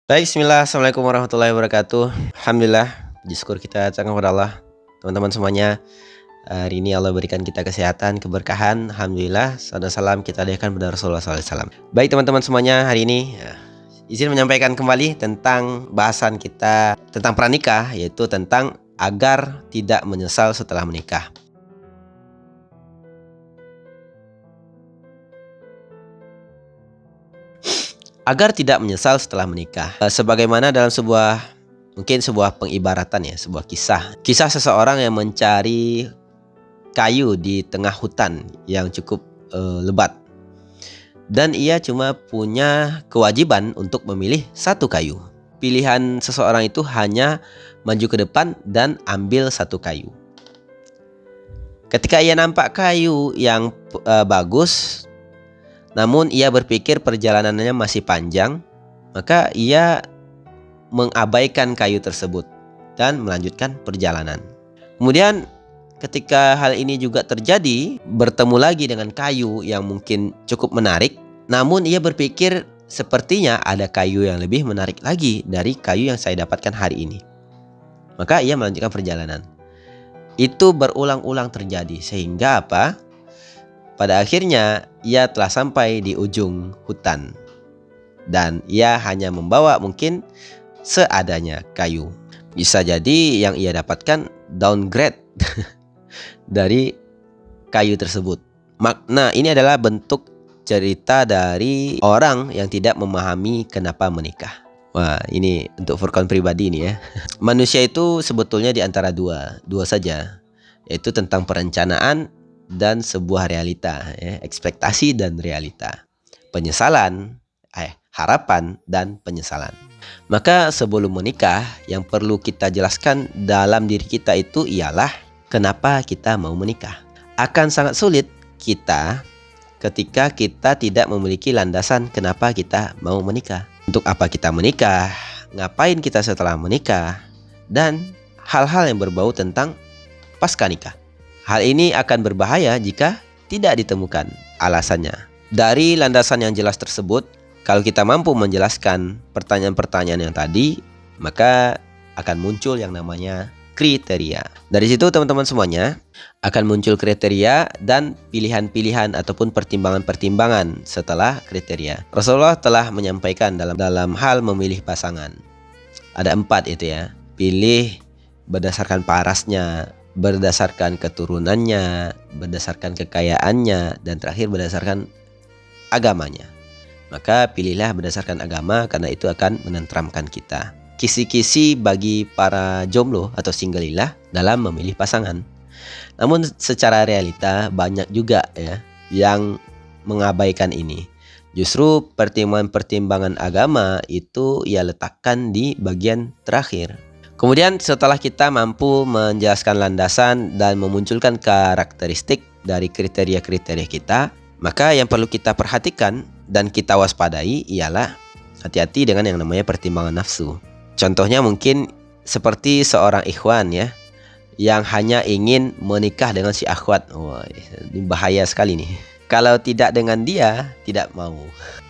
Baik, bismillah. Assalamualaikum warahmatullahi wabarakatuh. Alhamdulillah, puji syukur kita aturkan kepada Allah. Teman-teman semuanya, hari ini Allah berikan kita kesehatan, keberkahan. Alhamdulillah, salam salam kita hadirkan kepada Rasulullah SAW. Baik teman-teman semuanya, hari ini izin menyampaikan kembali tentang bahasan kita tentang pranikah, yaitu tentang agar tidak menyesal setelah menikah. Agar tidak menyesal setelah menikah. Sebagaimana dalam mungkin sebuah pengibaratan ya, sebuah kisah. Kisah seseorang yang mencari kayu di tengah hutan yang cukup lebat. Dan ia cuma punya kewajiban untuk memilih satu kayu. Pilihan seseorang itu hanya maju ke depan dan ambil satu kayu. Ketika ia nampak kayu yang bagus, namun ia berpikir perjalanannya masih panjang, maka ia mengabaikan kayu tersebut dan melanjutkan perjalanan. Kemudian ketika hal ini juga terjadi, bertemu lagi dengan kayu yang mungkin cukup menarik, namun ia berpikir sepertinya ada kayu yang lebih menarik lagi dari kayu yang saya dapatkan hari ini. Maka ia melanjutkan perjalanan. Itu berulang-ulang terjadi sehingga apa? Pada akhirnya ia telah sampai di ujung hutan dan ia hanya membawa mungkin seadanya kayu. Bisa jadi yang ia dapatkan downgrade dari kayu tersebut. Makna ini adalah bentuk cerita dari orang yang tidak memahami kenapa menikah. Wah, ini untuk Furqan pribadi nih ya. Manusia itu sebetulnya di antara dua saja, yaitu tentang perencanaan dan sebuah realita ya, ekspektasi dan realita, penyesalan, harapan dan penyesalan. Maka sebelum menikah yang perlu kita jelaskan dalam diri kita itu ialah kenapa kita mau menikah. Akan sangat sulit kita ketika kita tidak memiliki landasan kenapa kita mau menikah. Untuk apa kita menikah, ngapain kita setelah menikah, dan hal-hal yang berbau tentang pasca nikah. Hal ini akan berbahaya jika tidak ditemukan alasannya. Dari landasan yang jelas tersebut, kalau kita mampu menjelaskan pertanyaan-pertanyaan yang tadi, maka akan muncul yang namanya kriteria. Dari situ teman-teman semuanya akan muncul kriteria dan pilihan-pilihan ataupun pertimbangan-pertimbangan setelah kriteria. Rasulullah telah menyampaikan dalam hal memilih pasangan. Ada 4 itu ya. Pilih berdasarkan parasnya, berdasarkan keturunannya, berdasarkan kekayaannya, dan terakhir berdasarkan agamanya. Maka pilihlah berdasarkan agama karena itu akan menenteramkan kita. Kisi-kisi bagi para jomblo atau singgleilah dalam memilih pasangan. Namun secara realita banyak juga ya yang mengabaikan ini. Justru pertimbangan-pertimbangan agama itu ia letakkan di bagian terakhir. Kemudian setelah kita mampu menjelaskan landasan dan memunculkan karakteristik dari kriteria-kriteria kita, maka yang perlu kita perhatikan dan kita waspadai ialah hati-hati dengan yang namanya pertimbangan nafsu. Contohnya mungkin seperti seorang ikhwan ya, yang hanya ingin menikah dengan si akhwat. Wah, ini bahaya sekali nih. Kalau tidak dengan dia, tidak mau.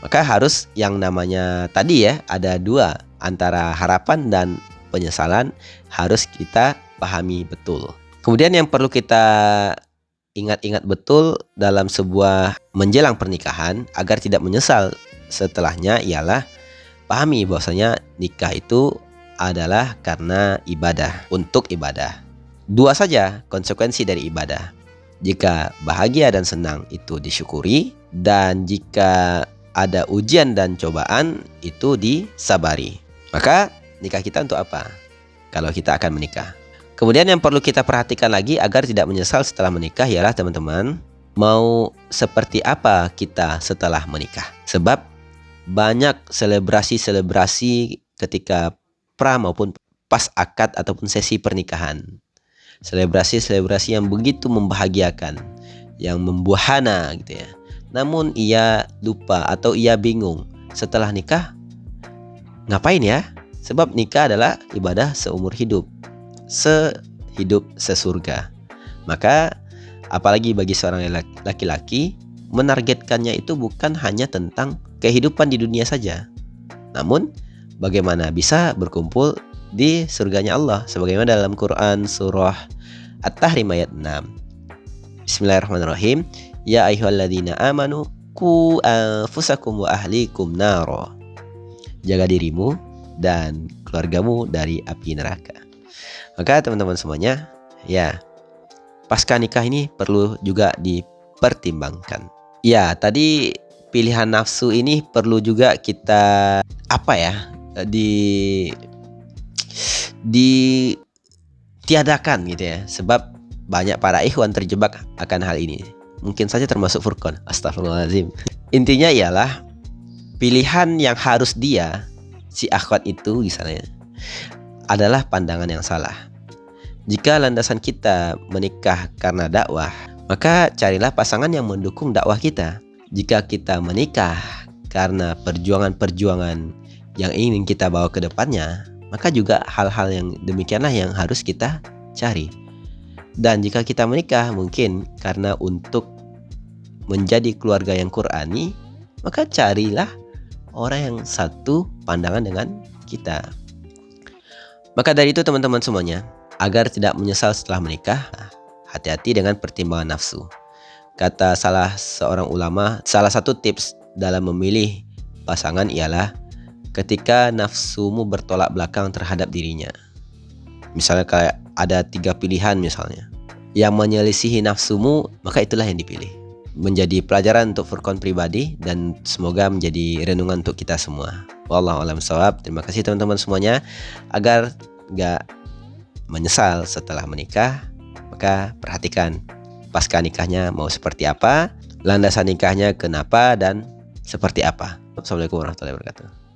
Maka harus yang namanya tadi ya, ada 2 antara harapan dan penyesalan harus kita pahami betul. Kemudian yang perlu kita ingat-ingat betul dalam sebuah menjelang pernikahan agar tidak menyesal setelahnya ialah pahami bahwasanya nikah itu adalah karena ibadah, untuk ibadah. 2 saja konsekuensi dari ibadah. Jika bahagia dan senang itu disyukuri, dan jika ada ujian dan cobaan itu disabari. Maka nikah kita untuk apa? Kalau kita akan menikah. Kemudian yang perlu kita perhatikan lagi agar tidak menyesal setelah menikah ialah teman-teman, mau seperti apa kita setelah menikah. Sebab banyak selebrasi-selebrasi ketika pra maupun pas akad ataupun sesi pernikahan. Selebrasi-selebrasi yang begitu membahagiakan, yang membuahana gitu ya. Namun ia lupa atau ia bingung setelah nikah ngapain ya? Sebab nikah adalah ibadah seumur hidup, sehidup sesurga. Maka apalagi bagi seorang laki-laki, menargetkannya itu bukan hanya tentang kehidupan di dunia saja, namun bagaimana bisa berkumpul di surganya Allah sebagaimana dalam Quran surah At-Tahrim ayat 6. Bismillahirrahmanirrahim. Ya ayyuhalladzina amanu qu anfusakum wa ahlikum naro. Jaga dirimu dan keluargamu dari api neraka. Maka teman-teman semuanya, ya, pasca nikah ini perlu juga dipertimbangkan. Ya, tadi pilihan nafsu ini perlu juga kita ditiadakan gitu ya, sebab banyak para ikhwan terjebak akan hal ini. Mungkin saja termasuk Furqan. Astagfirullahaladzim. Intinya ialah pilihan yang harus si akhwat itu misalnya adalah pandangan yang salah. Jika landasan kita menikah karena dakwah, maka carilah pasangan yang mendukung dakwah kita. Jika kita menikah karena perjuangan-perjuangan yang ingin kita bawa ke depannya, maka juga hal-hal yang demikianlah yang harus kita cari. Dan jika kita menikah mungkin karena untuk menjadi keluarga yang Qur'ani, maka carilah orang yang satu pandangan dengan kita. Maka dari itu teman-teman semuanya, agar tidak menyesal setelah menikah, hati-hati dengan pertimbangan nafsu. Kata salah seorang ulama, salah satu tips dalam memilih pasangan ialah ketika nafsumu bertolak belakang terhadap dirinya. Misalnya kayak ada 3 pilihan misalnya, yang menyelisihi nafsumu, maka itulah yang dipilih. Menjadi pelajaran untuk Furqan pribadi dan semoga menjadi renungan untuk kita semua. Wallahu a'lam bishawab. Terima kasih teman-teman semuanya. Agar gak menyesal setelah menikah, maka perhatikan pasca nikahnya mau seperti apa, landasan nikahnya kenapa dan seperti apa. Assalamualaikum warahmatullahi wabarakatuh.